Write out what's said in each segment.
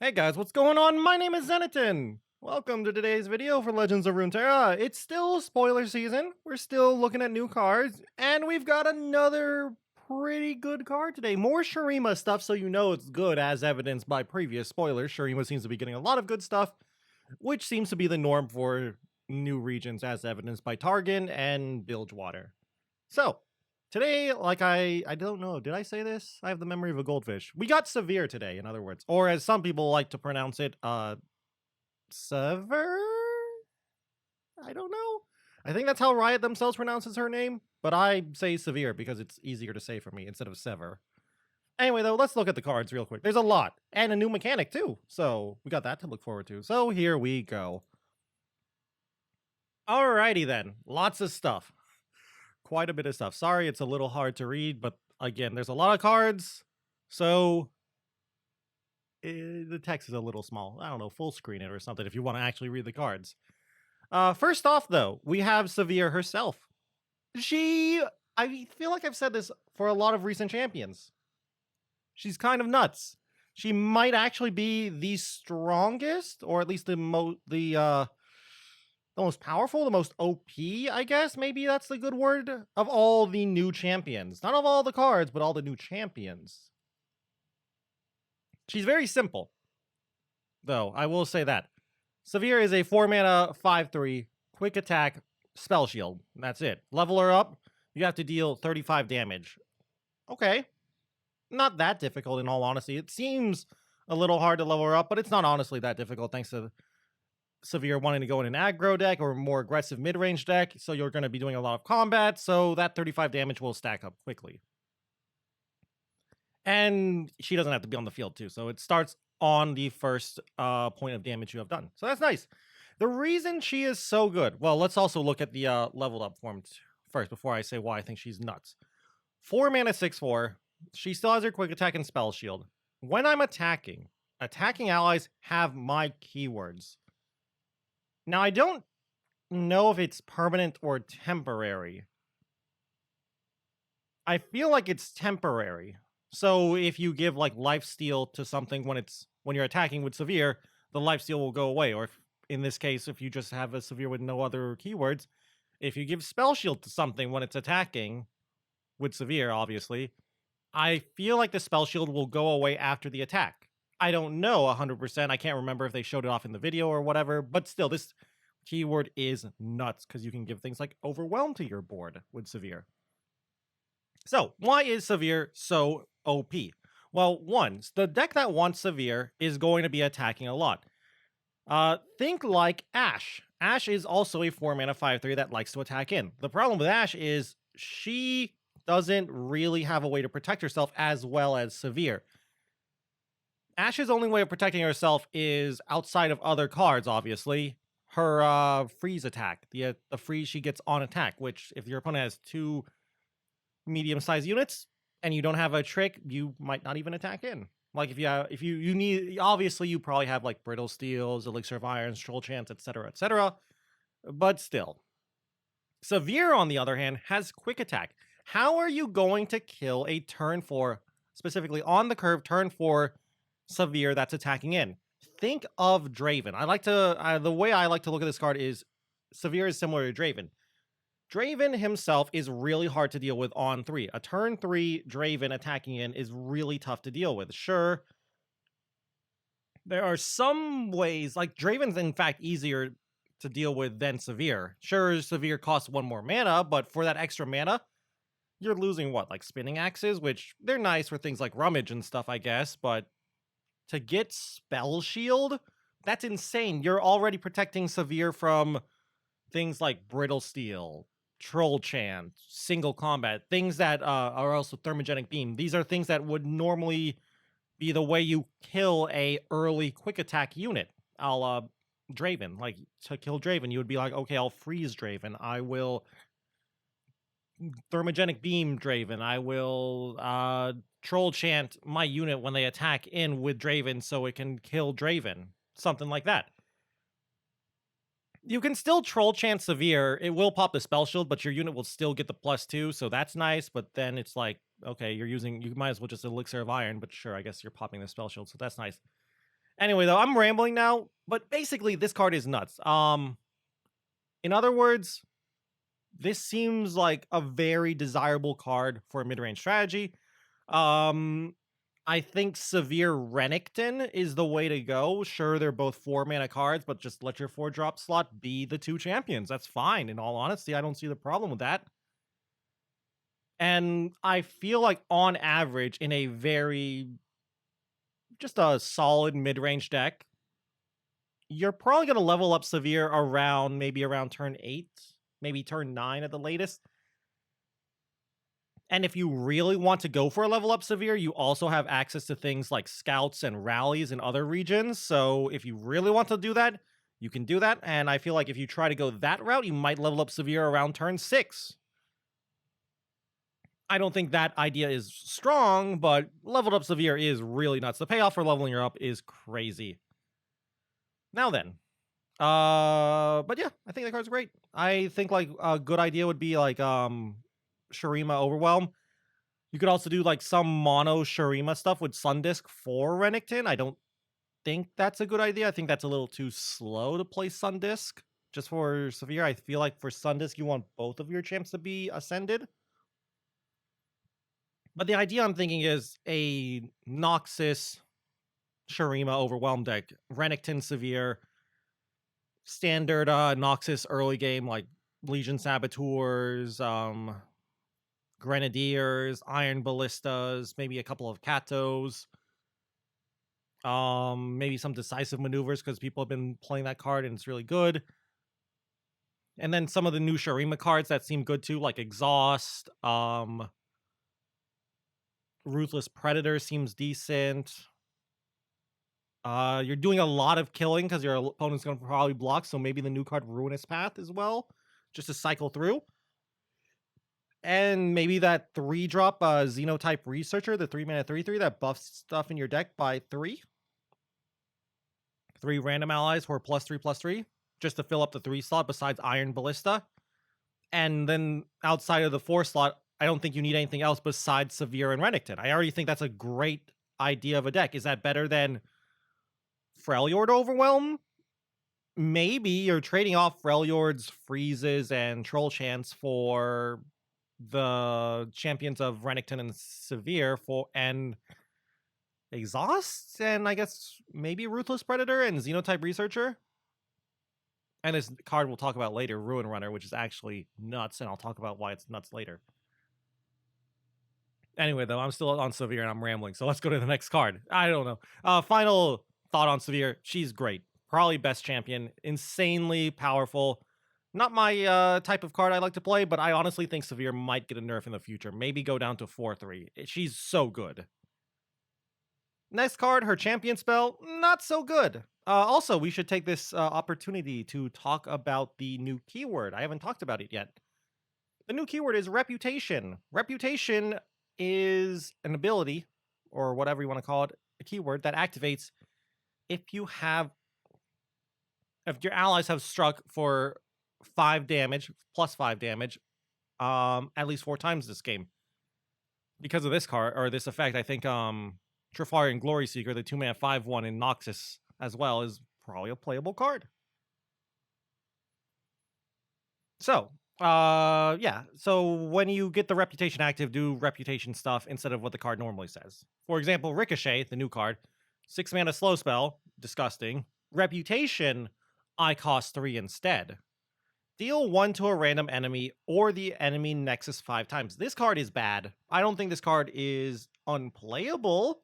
Hey guys, what's going on? My name is Zenitin. Welcome to today's video for Legends of Runeterra. It's still spoiler season. We're still looking at new cards, and we've got another pretty good card today. More Shurima stuff, so you know it's good, as evidenced by previous spoilers. Shurima seems to be getting a lot of good stuff, which seems to be the norm for new regions, as evidenced by Targon and Bilgewater. So, today, like I don't know, did I say this? I have the memory of a goldfish. We got SIVIR today, in other words. Or as some people like to pronounce it, Sever? I don't know. I think that's how Riot themselves pronounces her name, but I say SIVIR because it's easier to say for me instead of Sever. Anyway, though, let's look at the cards real quick. There's a lot, and a new mechanic, too. So, we got that to look forward to. So, here we go. Alrighty then. Lots of stuff. Quite a bit of stuff. Sorry, it's a little hard to read, but again, there's a lot of cards, so the text is a little small. I don't know, full screen it or something if you want to actually read the cards. First off, though, we have SIVIR herself. I feel like I've said this for a lot of recent champions. She's kind of nuts. She might actually be the strongest, or at least the most powerful, the most OP, I guess, maybe that's the good word, of all the new champions. Not of all the cards, but all the new champions. She's very simple, though, I will say that. SIVIR is a 4-mana, 5/3, quick attack, spell shield. That's it. Level her up, you have to deal 35 damage. Okay. Not that difficult, in all honesty. It seems a little hard to level her up, but it's not honestly that difficult, thanks to SIVIR wanting to go in an aggro deck or a more aggressive mid-range deck, so you're going to be doing a lot of combat, so that 35 damage will stack up quickly. And she doesn't have to be on the field too, so it starts on the first point of damage you have done. So that's nice. The reason she is so good, well, let's also look at the leveled up form first before I say why I think she's nuts. 4 mana, 6/4. She still has her quick attack and spell shield. When I'm attacking allies have my keywords. Now, I don't know if it's permanent or temporary. I feel like it's temporary. So if you give like lifesteal to something when you're attacking with SIVIR, the lifesteal will go away. Or if, in this case, if you just have a SIVIR with no other keywords, if you give spell shield to something when it's attacking with SIVIR, obviously, I feel like the spell shield will go away after the attack. I don't know 100%. I can't remember if they showed it off in the video or whatever, but still, this keyword is nuts because you can give things like overwhelm to your board with SIVIR. So, why is SIVIR so OP? Well, one, the deck that wants SIVIR is going to be attacking a lot. Think like Ashe. Ashe is also a 4-mana 5/3 that likes to attack in. The problem with Ashe is she doesn't really have a way to protect herself as well as SIVIR. Ashe's only way of protecting herself is outside of other cards, obviously. Her freeze attack, the freeze she gets on attack, which if your opponent has 2 medium-sized units and you don't have a trick, you might not even attack in. Like if you need, obviously you probably have like brittle steels, elixir of irons, troll chance, etc., etc. But still, SIVIR on the other hand has quick attack. How are you going to kill a turn 4, specifically on the curve turn 4 SIVIR that's attacking in? Think of Draven. The way I like to look at this card is SIVIR is similar to Draven. Draven himself is really hard to deal with on 3. A turn 3 Draven attacking in is really tough to deal with. Sure, there are some ways, like Draven's in fact easier to deal with than SIVIR. Sure, SIVIR costs 1 more mana, but for that extra mana, you're losing what, like spinning axes, which they're nice for things like rummage and stuff, I guess, but to get spell shield, that's insane. You're already protecting SIVIR from things like brittle steel, troll chant, single combat, things that are also thermogenic beam. These are things that would normally be the way you kill a early quick attack unit, a la Draven. Like, to kill Draven, you would be like, okay, I'll freeze Draven. I will thermogenic beam Draven. I will troll chant my unit when they attack in with Draven so it can kill Draven. Something like that. You can still troll chant SIVIR. It will pop the spell shield, but your unit will still get the +2, so that's nice. But then it's like, okay, you might as well just elixir of iron, but sure, I guess you're popping the spell shield, so that's nice. Anyway, though, I'm rambling now, but basically this card is nuts. In other words, this seems like a very desirable card for a mid-range strategy. Um, I think Severe Renekton is the way to go. Sure, they're both 4-mana cards, but just let your 4-drop slot be the 2 champions. That's fine. In all honesty, I don't see the problem with that. And I feel like on average, in a just a solid mid-range deck, you're probably going to level up Severe maybe around turn 8, maybe turn 9 at the latest. And if you really want to go for a level up Severe, you also have access to things like scouts and rallies in other regions. So if you really want to do that, you can do that. And I feel like if you try to go that route, you might level up Severe around turn 6. I don't think that idea is strong, but leveled up Severe is really nuts. The payoff for leveling her up is crazy. Now then, but yeah, I think that card's great. I think like a good idea would be like Shurima Overwhelm. You could also do like some mono Shurima stuff with Sundisk for Renekton. I don't think that's a good idea. I think that's a little too slow to play Sundisk. Just for Severe, I feel like for Sundisk, you want both of your champs to be ascended. But the idea I'm thinking is a Noxus Shurima Overwhelm deck. Renekton Severe, standard Noxus early game, like Legion Saboteurs, Grenadiers, Iron Ballistas, maybe a couple of Katos, maybe some decisive maneuvers because people have been playing that card and it's really good. And then some of the new Shurima cards that seem good too, like Exhaust, Ruthless Predator seems decent. You're doing a lot of killing because your opponent's going to probably block, so maybe the new card Ruinous Path as well, just to cycle through. And maybe that 3-drop Xenotype Researcher, the 3-mana 3/3 that buffs stuff in your deck by 3. 3 random allies for +3/+3, just to fill up the 3 slot besides Iron Ballista. And then outside of the 4 slot, I don't think you need anything else besides Severe and Renekton. I already think that's a great idea of a deck. Is that better than Freljord Overwhelm? Maybe you're trading off Freljord's freezes and troll chance for the champions of Renekton and Severe and Exhaust, and I guess maybe Ruthless Predator and Xenotype Researcher. And this card we'll talk about later, Ruin Runner, which is actually nuts, and I'll talk about why it's nuts later. Anyway, though, I'm still on Severe and I'm rambling, so let's go to the next card. I don't know. Final thought on Severe. She's great. Probably best champion. Insanely powerful. Not my type of card I like to play, but I honestly think Severe might get a nerf in the future. Maybe go down to 4/3. She's so good. Next card, her champion spell, not so good. Also, we should take this opportunity to talk about the new keyword. I haven't talked about it yet. The new keyword is Reputation. Reputation is an ability, or whatever you want to call it, a keyword that activates if your allies have struck for 5 damage, +5 damage, at least 4 times this game. Because of this card, or this effect, I think Trifarian Glory Seeker, the 2-mana 5/1 in Noxus as well, is probably a playable card. So, yeah. So when you get the Reputation active, do Reputation stuff instead of what the card normally says. For example, Ricochet, the new card, 6-mana slow spell, disgusting. Reputation, I cost 3 instead. Deal 1 to a random enemy or the enemy Nexus 5 times. This card is bad. I don't think this card is unplayable.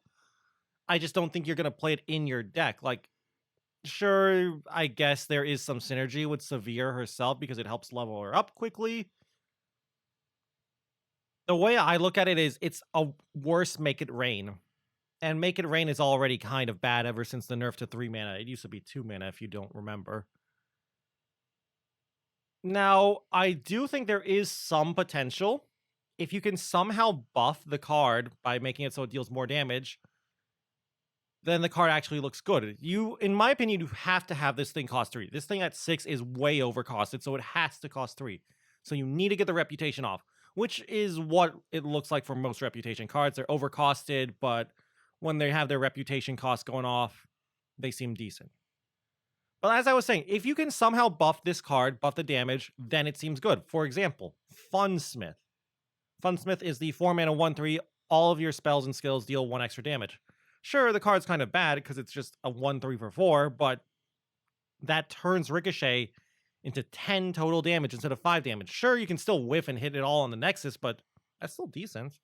I just don't think you're going to play it in your deck. Like, sure, I guess there is some synergy with Severe herself because it helps level her up quickly. The way I look at it is it's a worse Make It Rain. And Make It Rain is already kind of bad ever since the nerf to 3 mana. It used to be 2 mana if you don't remember. Now, I do think there is some potential. If you can somehow buff the card by making it so it deals more damage, then the card actually looks good. In my opinion, you have to have this thing cost 3. This thing at 6 is way overcosted, so it has to cost 3. So you need to get the Reputation off, which is what it looks like for most Reputation cards. They're overcosted, but when they have their Reputation cost going off, they seem decent. But as I was saying, if you can somehow buff this card, buff the damage, then it seems good. For example, Funsmith. Funsmith is the 4-mana 1/3. All of your spells and skills deal 1 extra damage. Sure, the card's kind of bad because it's just a 1/3 for 4, but that turns Ricochet into 10 total damage instead of 5 damage. Sure, you can still whiff and hit it all on the Nexus, but that's still decent.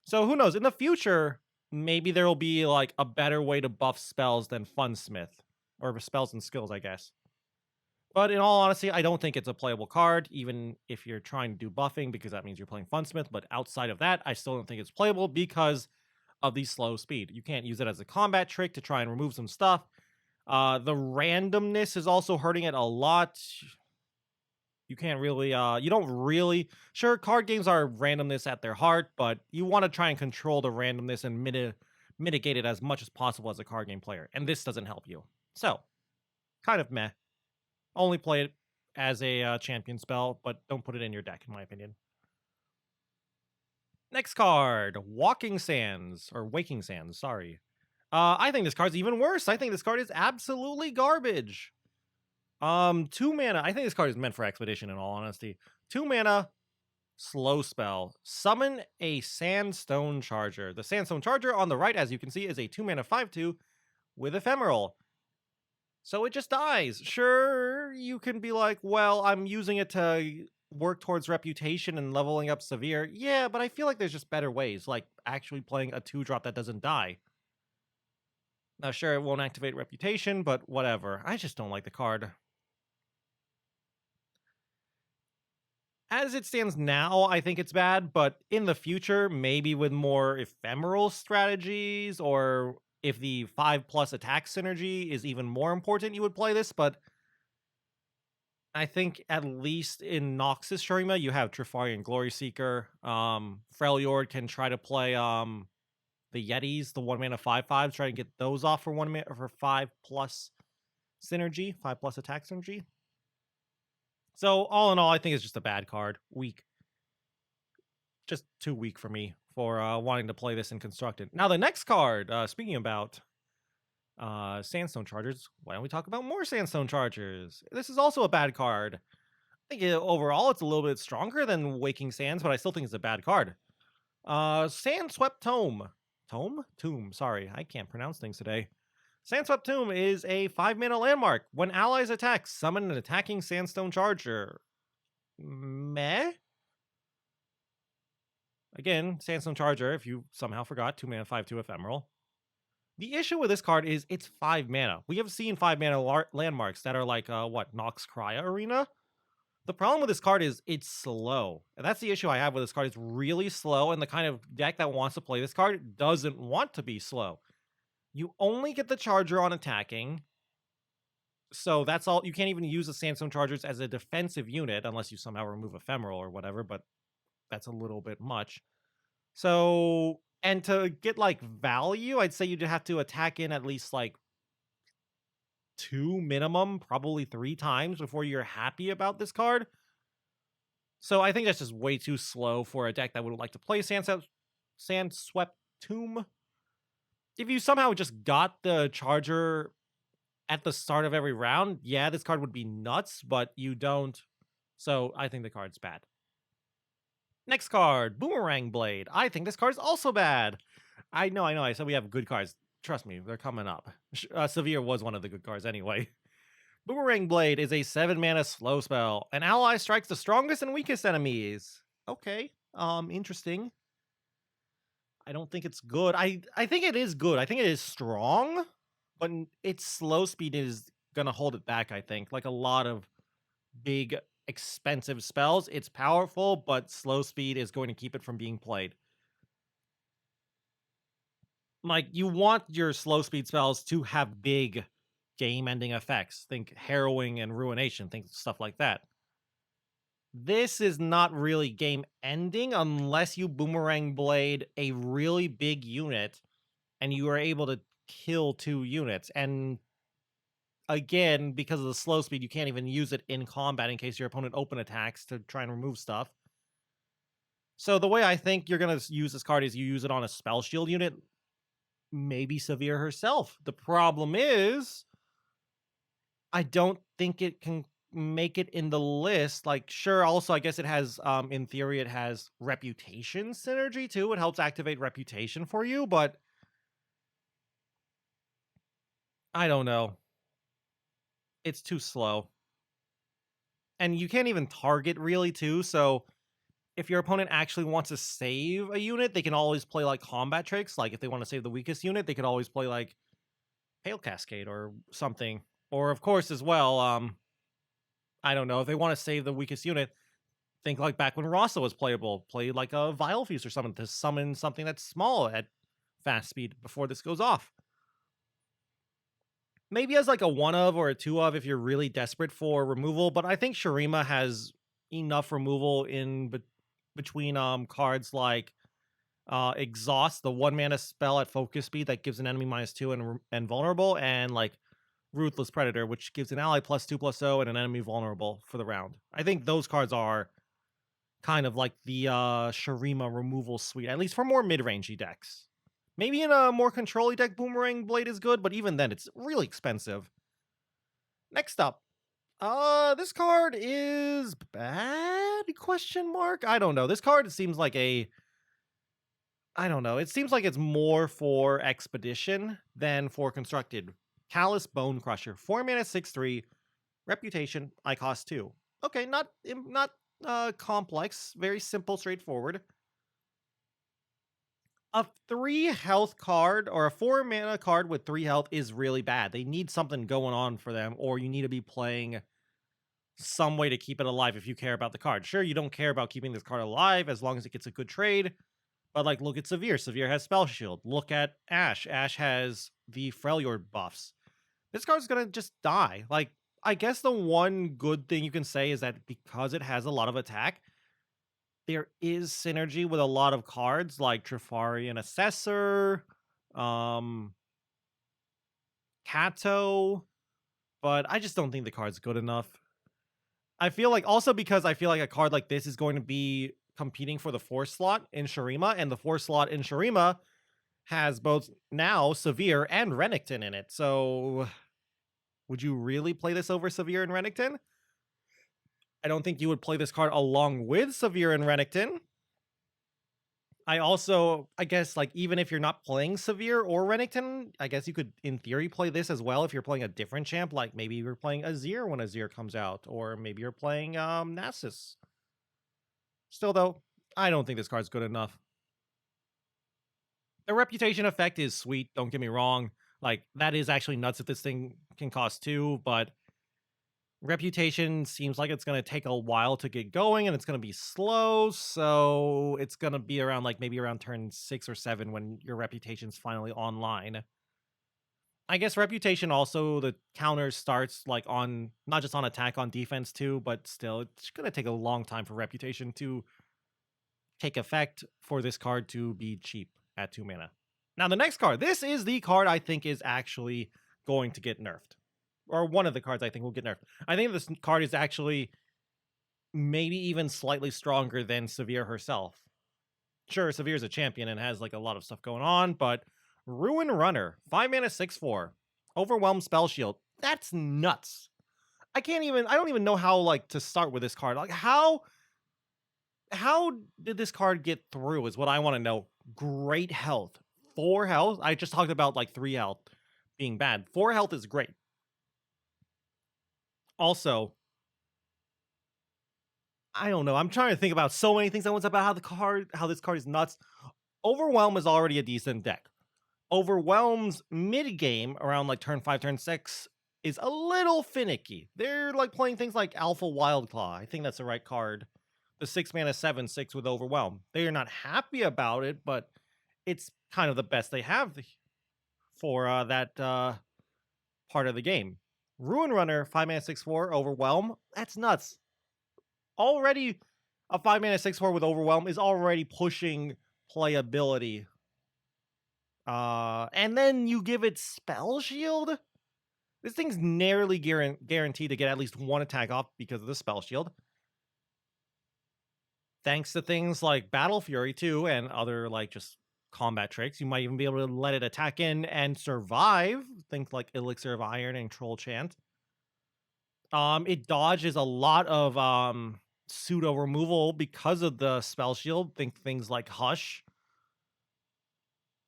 So who knows? In the future, maybe there will be like a better way to buff spells than Funsmith. Or spells and skills, I guess. But in all honesty, I don't think it's a playable card, even if you're trying to do buffing, because that means you're playing Funsmith. But outside of that, I still don't think it's playable because of the slow speed. You can't use it as a combat trick to try and remove some stuff. The randomness is also hurting it a lot. You can't really, you don't really, sure, card games are randomness at their heart, but you want to try and control the randomness and mitigate it as much as possible as a card game player. And this doesn't help you. So, kind of meh. Only play it as a champion spell, but don't put it in your deck, in my opinion. Next card, Walking Sands, or Waking Sands, sorry. I think this card's even worse. I think this card is absolutely garbage. 2 mana. I think this card is meant for Expedition, in all honesty. 2 mana, slow spell. Summon a Sandstone Charger. The Sandstone Charger on the right, as you can see, is a 2 mana 5/2 with Ephemeral. So it just dies. Sure, you can be like, well, I'm using it to work towards reputation and leveling up SIVIR. Yeah, but I feel like there's just better ways, like actually playing a 2-drop that doesn't die. Now, sure, it won't activate reputation, but whatever. I just don't like the card. As it stands now, I think it's bad, but in the future, maybe with more ephemeral strategies, or if the 5+ attack synergy is even more important, you would play this, but I think at least in Noxus Shurima, you have Trifarian Glory Seeker. Freljord can try to play the Yetis, the 1 mana 5/5s, try to get those off for 1 mana for 5+ synergy, 5+ attack synergy. So all in all, I think it's just a bad card. Weak. Just too weak for me for wanting to play this in Constructed. Now the next card, speaking about Sandstone Chargers, why don't we talk about more Sandstone Chargers? This is also a bad card. I think overall it's a little bit stronger than Waking Sands, but I still think it's a bad card. Sandswept Tome. Tomb, sorry, I can't pronounce things today. Sandswept Tomb is a 5 mana landmark. When allies attack, summon an attacking Sandstone Charger. Meh? Again, Sandstone Charger, if you somehow forgot, 2 mana 5/2 ephemeral. The issue with this card is it's 5 mana. We have seen 5 mana landmarks that are like, Nox Crya Arena? The problem with this card is it's slow. And that's the issue I have with this card. It's really slow, and the kind of deck that wants to play this card doesn't want to be slow. You only get the Charger on attacking, so that's all. You can't even use the Sandstone Chargers as a defensive unit unless you somehow remove Ephemeral or whatever, but that's a little bit much. So, and to get like value, I'd say you'd have to attack in at least like 2 minimum, probably 3 times before you're happy about this card. So I think that's just way too slow for a deck that would like to play Sandswept Tomb. If you somehow just got the Charger at the start of every round, yeah, this card would be nuts, but you don't. So I think the card's bad. Next card, Boomerang Blade. I think this card's also bad. I know. I said we have good cards. Trust me, they're coming up. SIVIR was one of the good cards anyway. Boomerang Blade is a 7 mana slow spell. An ally strikes the strongest and weakest enemies. Okay, interesting. I don't think it's good. I think it is good. I think it is strong, but its slow speed is going to hold it back, I think. Like a lot of big, expensive spells, it's powerful, but slow speed is going to keep it from being played. Like, you want your slow speed spells to have big game-ending effects. Think Harrowing and Ruination, think stuff like that. This is not really game-ending unless you Boomerang Blade a really big unit and you are able to kill 2 units. And again, because of the slow speed, you can't even use it in combat in case your opponent open attacks to try and remove stuff. So the way I think you're going to use this card is you use it on a Spell Shield unit. maybe Severe herself. The problem is, I don't think it can make it in the list. Like, sure, also I guess it has in theory it has reputation synergy too. It helps activate reputation for you, but I don't know. It's too slow. And you can't even target really too, so if your opponent actually wants to save a unit, they can always play like combat tricks. Like if they want to save the weakest unit, they could always play like Hail Cascade or something. Or of course as well, I don't know, if they want to save the weakest unit, think like back when Rasa was playable, play like a Vile Feast or something to summon something that's small at fast speed before this goes off. Maybe as like a one of or a two of if you're really desperate for removal, but I think Shurima has enough removal in between cards like Exhaust, the 1 mana spell at focus speed that gives an enemy -2 and vulnerable, and like Ruthless Predator, which gives an ally +2/+0 and an enemy vulnerable for the round. I think those cards are kind of like the Shurima removal suite, at least for more mid-rangey decks. Maybe in a more control-y deck, Boomerang Blade is good, but even then, it's really expensive. Next up, this card is bad? Question mark? I don't know. This card seems like I don't know. It seems like it's more for Expedition than for Constructed. Callous Bone Crusher, 4 mana, 6/3, Reputation, I cost 2. Okay, not complex, very simple, straightforward. A 3 health card or a 4 mana card with 3 health is really bad. They need something going on for them, or you need to be playing some way to keep it alive if you care about the card. Sure, you don't care about keeping this card alive as long as it gets a good trade, but like look at Severe. Severe has Spell Shield. Look at Ash. Ash has the Freljord buffs. This card's gonna just die. Like, I guess the one good thing you can say is that because it has a lot of attack, there is synergy with a lot of cards like Trifarian Assessor, Kato, but I just don't think the card's good enough. I feel like also because I feel like a card like this is going to be competing for the 4 slot in Shurima, and the 4 slot in Shurima has both now Severe and Renekton in it. So would you really play this over Severe and Renekton? I don't think you would play this card along with Severe and Renekton. I guess, like, even if you're not playing Severe or Renekton, I guess you could, in theory, play this as well if you're playing a different champ, like maybe you're playing Azir when Azir comes out, or maybe you're playing Nasus. Still, though, I don't think this card's good enough. The reputation effect is sweet, don't get me wrong. Like, that is actually nuts that this thing can cost 2, but Reputation seems like it's going to take a while to get going, and it's going to be slow, so it's going to be around, like, maybe around turn 6 or 7 when your Reputation's finally online. I guess Reputation also, the counter starts, like, on, not just on attack, on defense too, but still, it's going to take a long time for Reputation to take effect for this card to be cheap at 2 mana. Now, the next card, this is the card I think is actually going to get nerfed. Or one of the cards I think will get nerfed. I think this card is actually maybe even slightly stronger than Severe herself. Sure, Severe's a champion and has like a lot of stuff going on, but Ruin Runner, 5 mana, 6/4, Overwhelm Spell Shield. That's nuts. I don't even know how like to start with this card. Like how did this card get through is what I want to know. Great health. 4 health. I just talked about like 3 health being bad. 4 health is great. Also, I don't know. I'm trying to think about so many things at once about how this card is nuts. Overwhelm is already a decent deck. Overwhelm's mid game around like turn 5, turn 6 is a little finicky. They're like playing things like Alpha Wildclaw. I think that's the right card. The 6 mana 7/6 with Overwhelm. They are not happy about it, but it's kind of the best they have for that part of the game. Ruin Runner, 5 mana 6/4, Overwhelm. That's nuts. Already, a 5 mana 6/4 with Overwhelm is already pushing playability. And then you give it Spell Shield? This thing's nearly guaranteed to get at least 1 attack off because of the Spell Shield. Thanks to things like Battle Fury, too, and other, like, just combat tricks. You might even be able to let it attack in and survive. Things like Elixir of Iron and Troll Chant. It dodges a lot of pseudo removal because of the spell shield. Think things like Hush.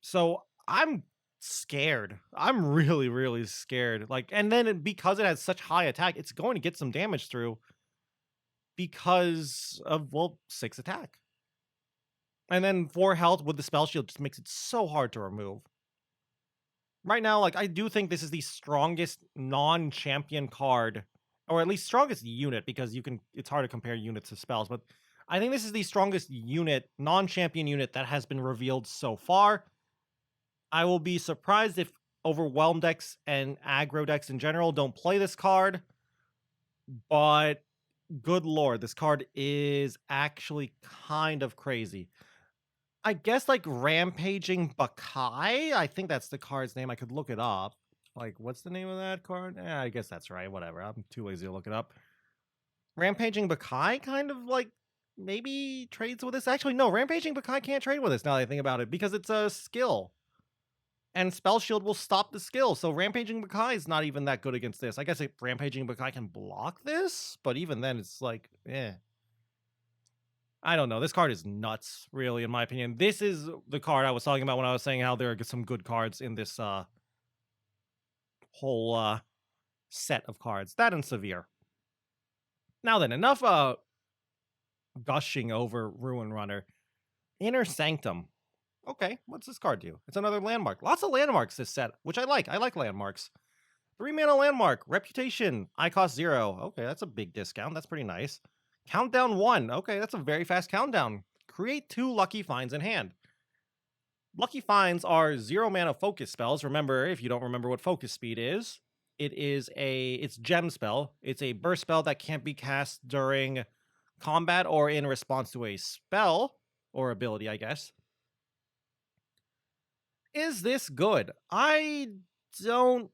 So I'm scared. I'm really, really scared. Like, and then because it has such high attack, it's going to get some damage through because of, well, 6 attack. And then 4 health with the spell shield just makes it so hard to remove. Right now, like, I do think this is the strongest non-champion card, or at least strongest unit, because it's hard to compare units to spells, but I think this is the strongest unit, non-champion unit that has been revealed so far. I will be surprised if overwhelmed decks and aggro decks in general don't play this card, but good lord, this card is actually kind of crazy. I guess, like, Rampaging Bakai? I think that's the card's name. I could look it up. Like, what's the name of that card? I guess that's right. Whatever. I'm too lazy to look it up. Rampaging Bakai kind of, like, maybe trades with this. Actually, no. Rampaging Bakai can't trade with this now that I think about it, because it's a skill. And Spell Shield will stop the skill, so Rampaging Bakai is not even that good against this. I guess Rampaging Bakai can block this, but even then, it's like, eh. I don't know. This card is nuts, really, in my opinion. This is the card I was talking about when I was saying how there are some good cards in this whole set of cards. That and SIVIR. Now then, enough gushing over Ruin Runner. Inner Sanctum. Okay, what's this card do? It's another landmark. Lots of landmarks this set, which I like. I like landmarks. 3 mana landmark. Reputation. I cost 0. Okay, that's a big discount. That's pretty nice. Countdown 1. Okay, that's a very fast countdown. Create 2 Lucky Finds in hand. Lucky Finds are 0 mana focus spells. Remember, if you don't remember what focus speed is, it's gem spell. It's a burst spell that can't be cast during combat or in response to a spell or ability, I guess. Is this good? I don't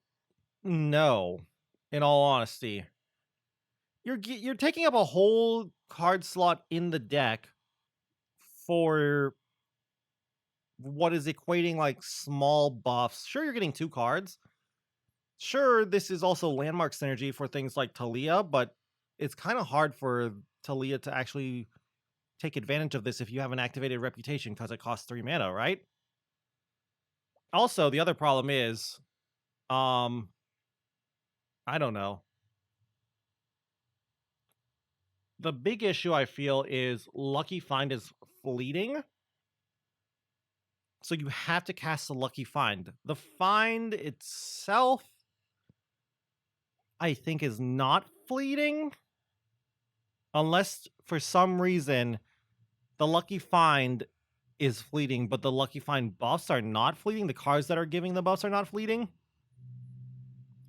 know, in all honesty. You're taking up a whole card slot in the deck for what is equating like small buffs. Sure, you're getting 2 cards. Sure, this is also landmark synergy for things like Talia, but it's kind of hard for Talia to actually take advantage of this if you have an activated reputation because it costs 3 mana, right? Also, the other problem is, I don't know. The big issue I feel is Lucky Find is fleeting. So you have to cast a Lucky Find. The find itself, I think, is not fleeting. Unless, for some reason, the Lucky Find is fleeting, but the Lucky Find buffs are not fleeting. The cards that are giving the buffs are not fleeting.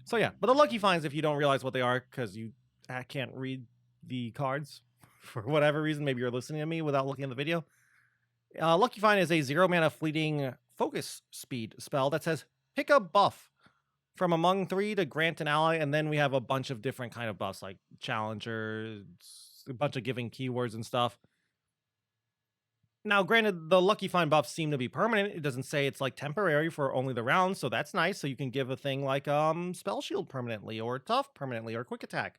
So yeah, but the Lucky Finds, if you don't realize what they are, because you can't read the cards for whatever reason, maybe you're listening to me without looking at the video. Lucky Find is a 0 mana fleeting focus speed spell that says pick a buff from among 3 to grant an ally, and then we have a bunch of different kind of buffs like challengers, a bunch of giving keywords and stuff. Now, granted, the Lucky Find buffs seem to be permanent. It doesn't say it's like temporary for only the round, so that's nice. So you can give a thing like Spell Shield permanently, or Tough permanently, or Quick Attack.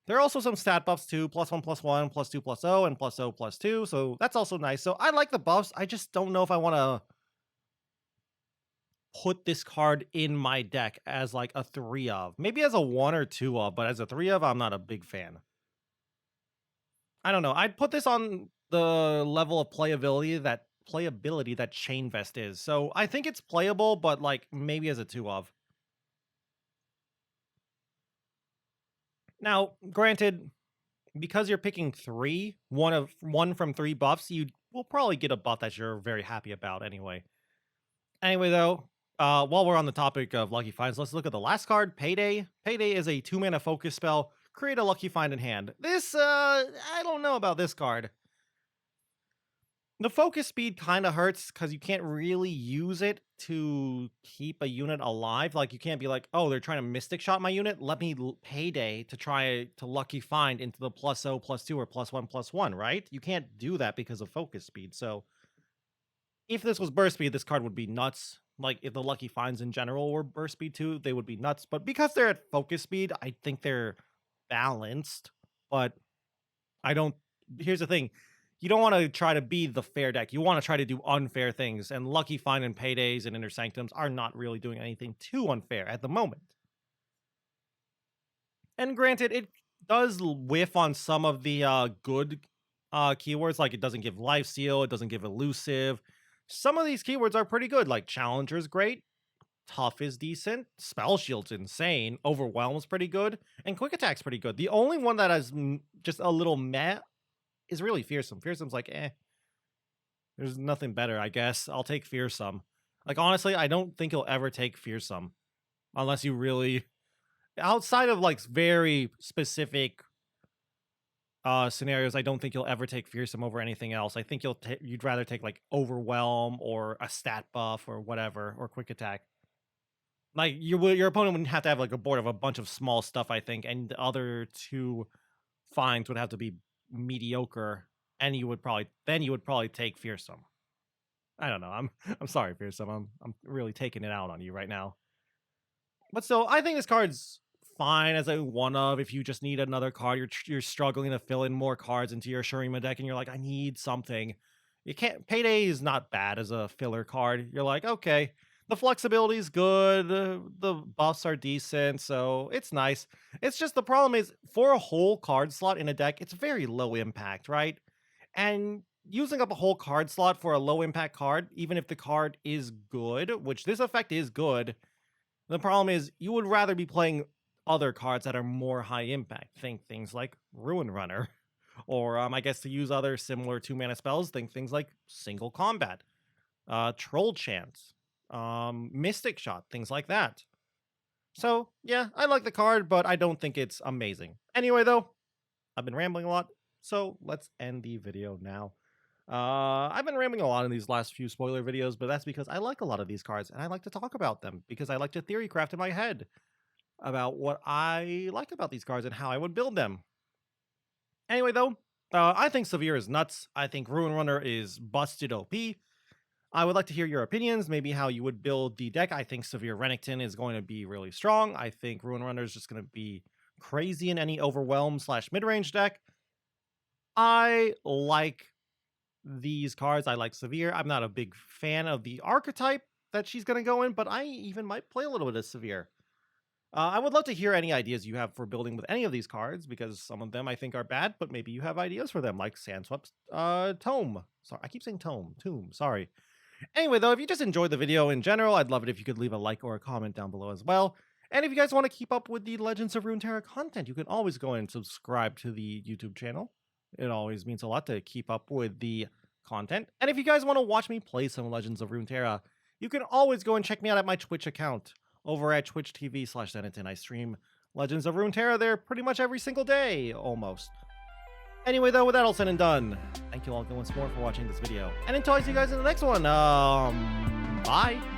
There are also some stat buffs too, +1/+1, +2/0, and +0/+2, so that's also nice. So I like the buffs. I just don't know if I want to put this card in my deck as like a 3 of. Maybe as a 1 or 2 of, but as a 3 of, I'm not a big fan. I don't know. I'd put this on the level of playability that Chain Vest is. So I think it's playable, but like maybe as a 2 of. Now, granted, because you're picking 3, one from 3 buffs, you will probably get a buff that you're very happy about anyway. Anyway, though, while we're on the topic of Lucky Finds, let's look at the last card, Payday. Payday is a 2 mana focus spell. Create a Lucky Find in hand. This, I don't know about this card. The focus speed kind of hurts because you can't really use it to keep a unit alive. Like, you can't be like, oh, they're trying to Mystic Shot my unit. Let me Payday to try to Lucky Find into the +0/+2 or +1/+1, right? You can't do that because of focus speed. So If this was burst speed, this card would be nuts. Like, if the lucky finds in general were burst speed too, they would be nuts. But because they're at focus speed, I think they're balanced. But I don't. Here's the thing: you don't want to try to be the fair deck. You want to try to do unfair things. And lucky find and paydays and inner sanctums are not really doing anything too unfair at the moment. And granted, it does whiff on some of the good keywords, like it doesn't give lifesteal, it doesn't give elusive. Some of these keywords are pretty good, like Challenger's great, Tough is decent, Spell Shield's insane, Overwhelm's pretty good, and Quick Attack's pretty good. The only one that has just a little meh is really Fearsome. Fearsome's like, there's nothing better, I guess. I'll take Fearsome. Like, honestly, I don't think you'll ever take Fearsome. Unless you really... Outside of, like, very specific scenarios, I don't think you'll ever take Fearsome over anything else. I think you'd rather take, like, Overwhelm or a stat buff or whatever, or Quick Attack. Like, your opponent wouldn't have to have, like, a board of a bunch of small stuff, I think, and the other two finds would have to be mediocre, and you would probably take Fearsome. I don't know. I'm sorry, Fearsome. I'm really taking it out on you right now. But still, I think this card's fine as a one-of if you just need another card. You're struggling to fill in more cards into your Shurima deck, and you're like, I need something. You can't. Payday is not bad as a filler card. You're like, okay, the flexibility is good, the buffs are decent, so it's nice. It's just the problem is for a whole card slot in a deck, it's very low impact, right? And using up a whole card slot for a low impact card, even if the card is good, which this effect is good, the problem is you would rather be playing other cards that are more high impact. Think things like Ruin Runner. Or, I guess to use other similar 2-mana spells, think things like Single Combat, Troll Chant, Mystic Shot, things like that. So, yeah, I like the card, but I don't think it's amazing. Anyway, though, I've been rambling a lot, so let's end the video now. I've been rambling a lot in these last few spoiler videos, but that's because I like a lot of these cards, and I like to talk about them, because I like to theory craft in my head about what I like about these cards and how I would build them. Anyway, though, I think SIVIR is nuts. I think Ruin Runner is busted OP. I would like to hear your opinions, maybe how you would build the deck. I think SIVIR Renekton is going to be really strong. I think Ruin Runner is just going to be crazy in any Overwhelm / mid-range deck. I like these cards. I like SIVIR. I'm not a big fan of the archetype that she's going to go in, but I even might play a little bit of SIVIR. I would love to hear any ideas you have for building with any of these cards, because some of them I think are bad, but maybe you have ideas for them, like Sandswep's Tome. Sorry, I keep saying Tomb, sorry. Anyway, though, if you just enjoyed the video in general, I'd love it if you could leave a like or a comment down below as well. And if you guys want to keep up with the Legends of Runeterra content, you can always go and subscribe to the YouTube channel. It always means a lot to keep up with the content. And if you guys want to watch me play some Legends of Runeterra, you can always go and check me out at my Twitch account. Over at twitch.tv/Zenitton. I stream Legends of Runeterra there pretty much every single day, almost. Anyway, though, with that all said and done, thank you all once more for watching this video. And until I see you guys in the next one, bye!